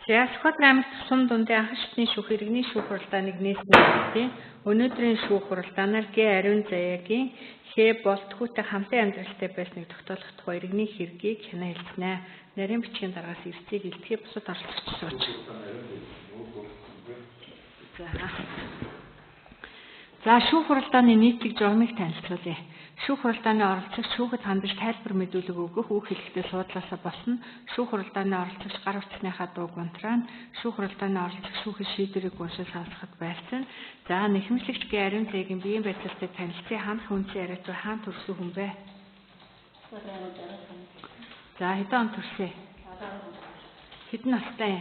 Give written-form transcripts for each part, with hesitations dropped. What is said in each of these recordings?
За Скотланд тусам дундын анхан шатны шүүх иргэний шүүх хуралдааныг нээсэн. Өнөөдрийн шүүх хуралдаанаар Г Ариун Заяагийн Х болтгүйтэй хамтын амьдралтай байсныг тогтоолох тухай иргэний хэргийг хянаа хэлснэ. Нарийн бичгийн дараагаас эрсдийг илтгэх бусад оролцогч сууж. За шүүх хуралдааны нийтлэг журмыг танилцуулъя. Шүүх хуралдааны оролцогч шүүхэд хандаж тайлбар мэдүүлэг өгөх үг хэлэхдээ суудлаасаа болсон. Шүүх хуралдааны оролцогч гар утасныхаа дууг унтраана. Шүүх хуралдааны оролцогч шүүхийн шийдвэрийг уншиж сонсоход байлцсан. За нэхэмжлэгч Г Ариун Заяагийн биеийн байдлаар танилцсан хаан хүнсийн яриач хаан төрсөн хүн бэ? За хэдэн он төрсөн? Хэдэн настай?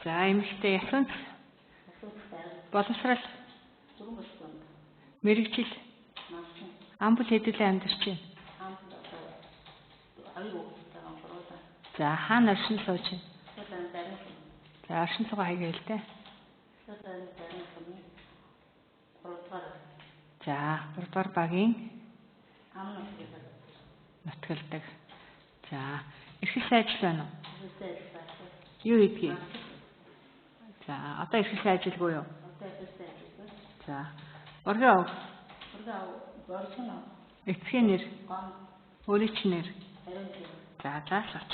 За эмэгтэй ясан боловсрал мэрэгжил амбул хэдүүлээ амьдарч байна. За хаана оршин сууж байна? За оршин суугаа хаяа хэлтэй. За 3 дугаар багийн нутгалдаг. За эрхэл сайжил байна уу? Юу хийдгийг? За одоо эрхэл сайжилгүй юу? За ургийн ов. Эцгийн нэр. Өөрийн чинь нэр. За заасаач.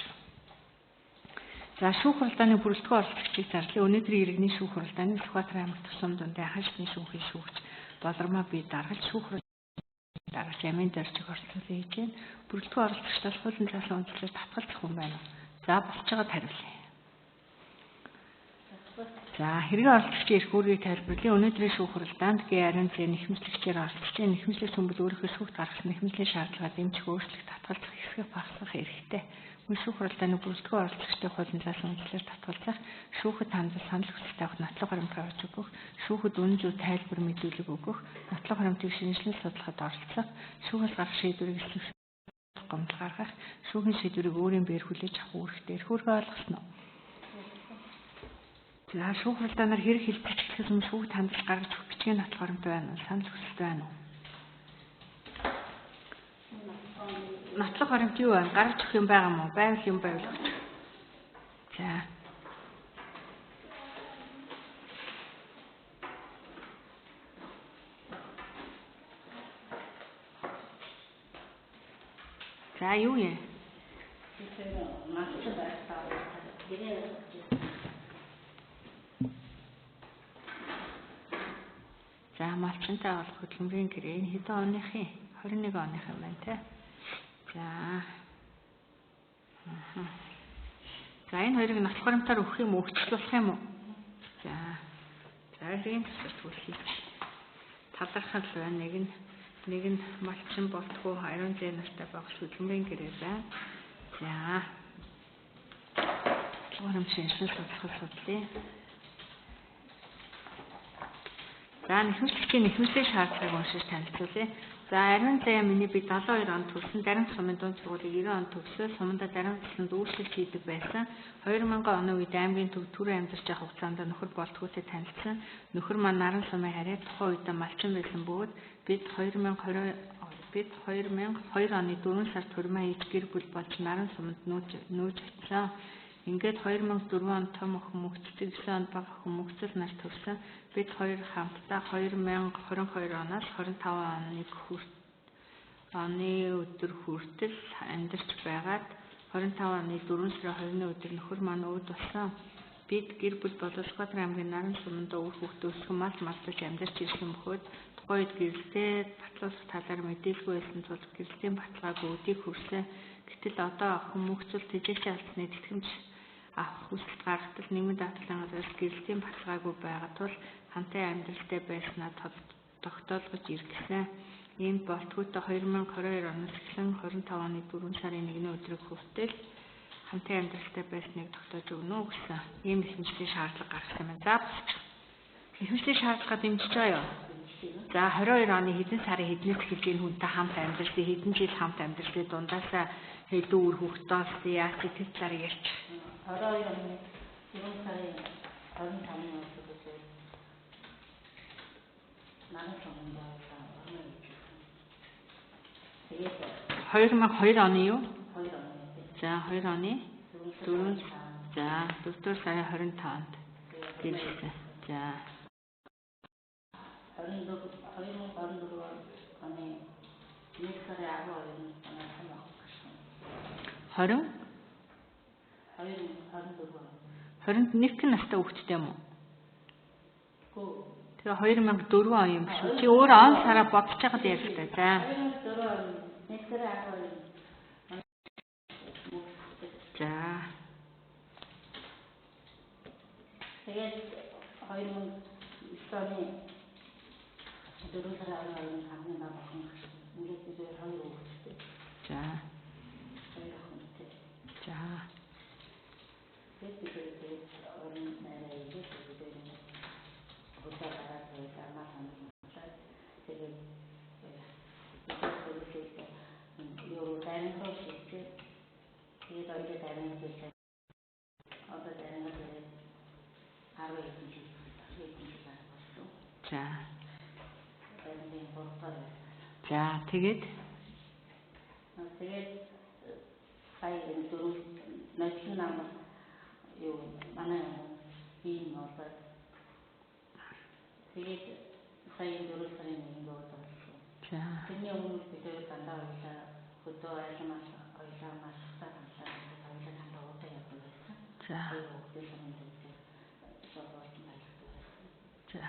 За шүүх хуралдааны бүрэлдэхүүн оролцогчийг зарлая. Өнөөдрийн иргэний шүүх хуралдааны Сүхбаатар аймаг тусам дундын анхан шатны шүүхийн шүүгч Болормоо бие даргалж шүүх хуралдааны дараач ямын дөржиг оролцуулъя гэж байна. Бүрэлдэхүүн оролцогчдоос хуулийн цаасан үндэслэлээр татгалзах хүн байна уу? За болж байгаад хариулъя. За хэргийн оролцогчийн эрх үүргийг тайлбарлая. Өнөөдрийн шүүх хуралдаанд Г Ариун Заяа нэхэмжлэгчээр оролцож, нэхэмжлэгч хүнбэл өөрийнхөө шүүхт гаргасан нэхэмжлийн шаардлагаа дэмжих, өөрчлөх, татгалзах, хэсгэх, багасгах эрхтэй. Мөн шүүх хуралдааны бүрэлдэхүүн оролцогчтой хуулийн заасан үндэслэлээр татгалзах, шүүхэд хандаж санал хүсэлт авах, нотлох баримт авч өгөх, шүүхэд үнэн зөв тайлбар мэдүүлэг өгөх, нотлох баримтыг шинжилэн судлахад оролцох, шүүхээс гарах шийдвэрийг эсрэг гомдол гаргах, шүүхийн шийдвэрийг өөрийн биеэр хүлээж авах үүрэгтэй. Эрх үүргээ ойлгосноо? За шүүх хуралдаанаар хэрэг хэлбэрчлэхээс өмнө шүүхд хандаж гаргаж өгөх бичгийн нотлох баримт байна уу? Санал хүсэлт байна уу? Нотлох баримт юу байна? Гаргаж өгөх юм байгаа мó? Байвал юм байвал өгч. За. За юу юм? За малчинтай олох хөдөлмөрийн гэрээ энэ хэдэн оныхын? 21 оныхын байна те. За. За энэ хоёрыг нотлох баримтаар өгөх юм уу? Өгчлөх юм уу? За. За хэргийн тусалт үлхийж. Талархал байна. Нэг нь малчин болтгоо Ариун Заяа нартай багш хөдөлмөрийн гэрээ байна. За. Баримт шинжилгээ судлая. За нэхэмжлэгчийн нэхэмжлийн шаардлагыг уншиж танилцуулъя. За Ариун Заяа миний би 72 онд төрсөн, Дарамт сумын дунд сургуулийг 90 онд төгсөө, сумдаа Дарамт цэцэнд үйлчлэл хийдэг байсан. 2000 оны үед аймгийн төрийн амьдарч явах хугацаанд нөхөр болтгүйтэй танилцсан. Нөхөр маань Наран сумын харьяа тухайн үед малчин байсан бөгөөд бид 2002 оны 4 сард хурмаа хийж гэр бүл болж Наран суманд нүүж очив. Ингээд 2004 онд том охин мөгцөж 9 онд бага охин мөгцөл нар төрсөн. Бид хоёр хамтдаа 2022 оноос 25 оны өдөр хүртэл амьдарч байгаад 25 оны 4 сарын 20-ны өдөр нөхөр маань өвд болсон. Бид гэр бүл болон Сүхбаатар аймгийн Наран суманд үр хүүхдээ өсгөн мал марлаж амьдарч ирсэн бөгөөд тухайн үед гэрэлтэй батлуулах талаар мэдээлгүй байсан тул гэрэлтийн баталгаагүй өдийг хүрсэн. Гэтэл одоо охин мөгцөл тэжээч алдсны тэтгэмж авах хүсэлт гаргатал нийгмийн даатгалын газраас гэрэлтийн баталгаагүй байгаа тул хамтын амьдралтай байснаа тогтоолгож иргэсэн. Иймд болтгүйтэй 2022 оноос эхлэн 25 оны 4 сарын 1-ний өдрийг хүртэл хамтын амьдралтай байсныг тогтоож өгнө үү гэсэн ийм нэхэмжлийн шаардлага гаргасан байна. За нэхэмжлийн шаардлагаа дэмжиж байгаа юу? За 22 оны хэдэн сарын хэднээс эхэлж энэ хүнтэй хамт амьдрсан, хэдэн жил хамт амьдрсан, дундаасаа хэдэн үр хүүхдээс яаж сэтгэл талаар ярьж 22 оны 4 сарын 25-ны өдрөөс Наран суманд 2002 оны юу? 2 оны. За 2 оны 4 За 4 сарын 25-нд гэрэлсэн. За 2024 оны 1 сарын 12-нд санаасан баг. 20-нд нэг настай хүүхэдтэй юм уу? Тэгээ 2004 он юм шүү. Чи өөрөө он сараа бодож байгаад ярьдаг. За. 2004 он 1 сарын 12-нд. За. Тэгээд 2009 оны 4 сарын 12-нд хамгийн багахан ингээд бид 2 хүүхэдтэй. За. 2 охинтой. За. Тэгээд орон найраа идэх гэдэг нь хөдөө гараад амаа санагдаад тэгээд юу дайран руу шийдээ. Тэгээд одоо дайран дээр одоо дайран дээр 12 жил болсон. За. Дайраны бордоор. За тэгээд сая энэ дөрөв начин нам юу манай би нотад тэгээд сая 4 сарын 1-нд болсон. за. Тэний өмнө бид дандаа уйлаа хөдөө айлмаас уйлаа мастай ганцаар уйлаа дандаа удаа явдаг байсан. За. За.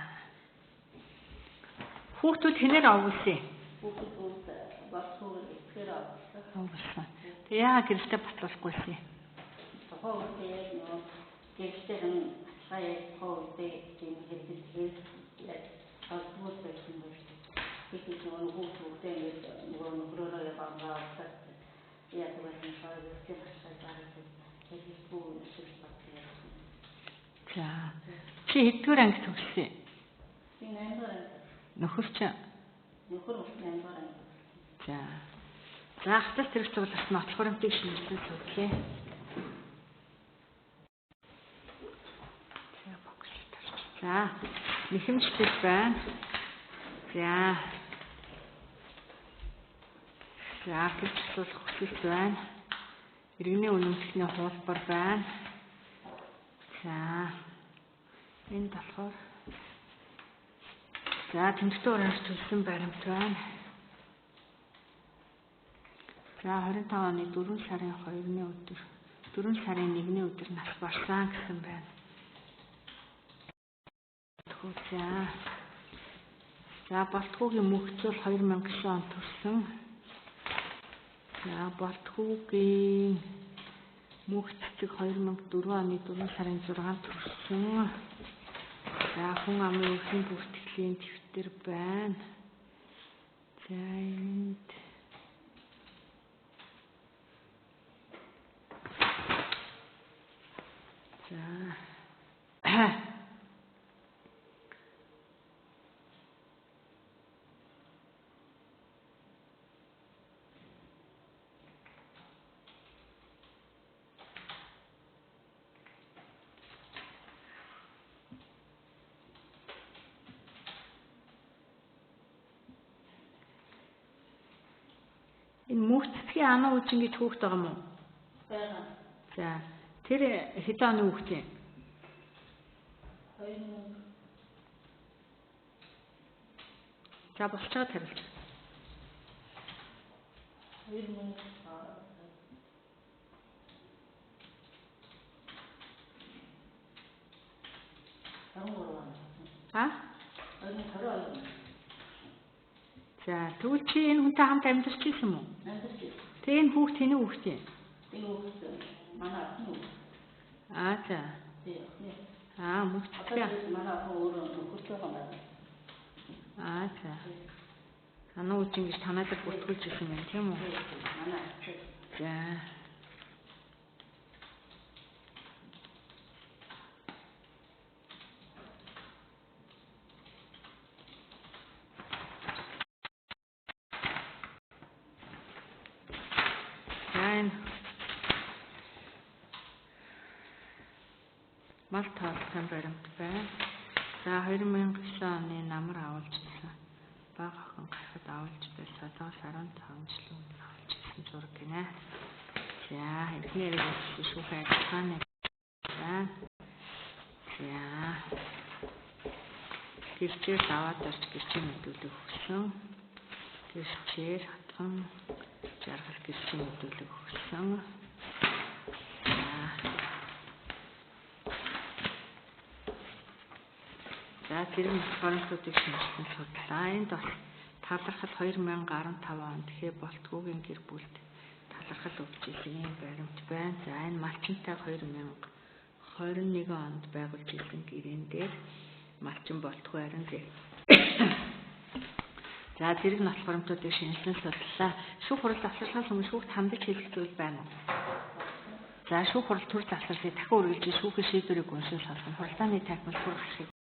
Хүүхдүүд хэнээр овгсон? Хүүхдүүд багсуур ихээр овгсон. Тэг яа гэрэлтэй батлуулахгүйсэн? Хөөе нөө гэрэлтэй нь сая хөөе тийм хэлбэл яг асууж байсан юм шиг. Тэгээд нөгөө хүүхдтэй ингээд нөгөө нөхрөөрөө яваад яг байсан шоуд гэх За. Чи хэдгээр анги төгссөн? би 8 дугаар анги. Нөхөр чи? Нөхөр 8 дугаар анги. За. За хатас тэрэг цугларч нотлох хуримтыг шинжилсэн сүлээ. За, нэхэмжлэл байна. За. За, гэвчлүүлэх хүсэлт байна. Иргэний үнэмшлийн хуулбар байна. За. Энэ болохоор за, тэмдэгтэн урамж төлсөн баримт байна. За 25 оны 4 сарын 2-ны өдөр 4 сарын 1-ний өдөр нас барсан гэсэн байна. За Болтгуугийн мөхцөл 2009 онд төрсөн. За Болтгуугийн мөх цэцэг 2004 оны 4 сарын 6-нд төрсөн. За хүн амын өрхийн бүртгэлийн дэвтэр байна. За энд энэ мөх цэцгийн анаа үз ингэж хүүхэд байгаа юм уу? байгаа. За тэр хэдэн оны хүүхэд юм? 2000. За болцоод хариулж. 2000. За тэгвэл чи энэ хүнтэй хамт амьдарч ирсэн юм уу? Амьдарч ирсэн. Тэгээ энэ хүүхд тэний хүүхд юм? Энэ хүүхд манай ахын хүүхд. За. Тийм. Мөх цэцэг. Манай ахын өөрөө нөхөртэй байна. За. Анаа үз ингэж танаа дээр бүртгүүлж ирсэн юм тийм үү? Манай ахын. За. Мал тоолсон баримт байна. За 2009 оны намар авалжсан. Бага охин гарахад авалж байсан. 7-15 жилийн өмнө авалж ирсэн зураг гинэ. За эхнэрээ шүүх ажиллагааны гэрчээр даваад орж гэрчийн мэдүүлэг өгсөн. Гэрчээр хатган жаргал гэрчийн мэдүүлэг өгсөн. За зэрэг нотгоронтуудыг шинжилсэн судлаа. Энд бас талархал 2015 онд тэгэхээр Болтгоогийн гэр бүлд талархал өгч ирсэн юм баримт байна. За энэ малчинтай 2021 онд байгуулж ирсэн гэрээн дээр малчин Болтгоо харин за зэрэг нотгоронтуудыг шинжилсэн судлаа. Шүүх хурал завсарлахаас өмнө шүүхт хандаж хэлэх зүйл байна уу? За шүүх хурал төр завсарлыг дахин үргэлжлүүлж шүүхийн шийдвэрийг уншиж сонсгон хуралдааны тайлбар бүр гарахыг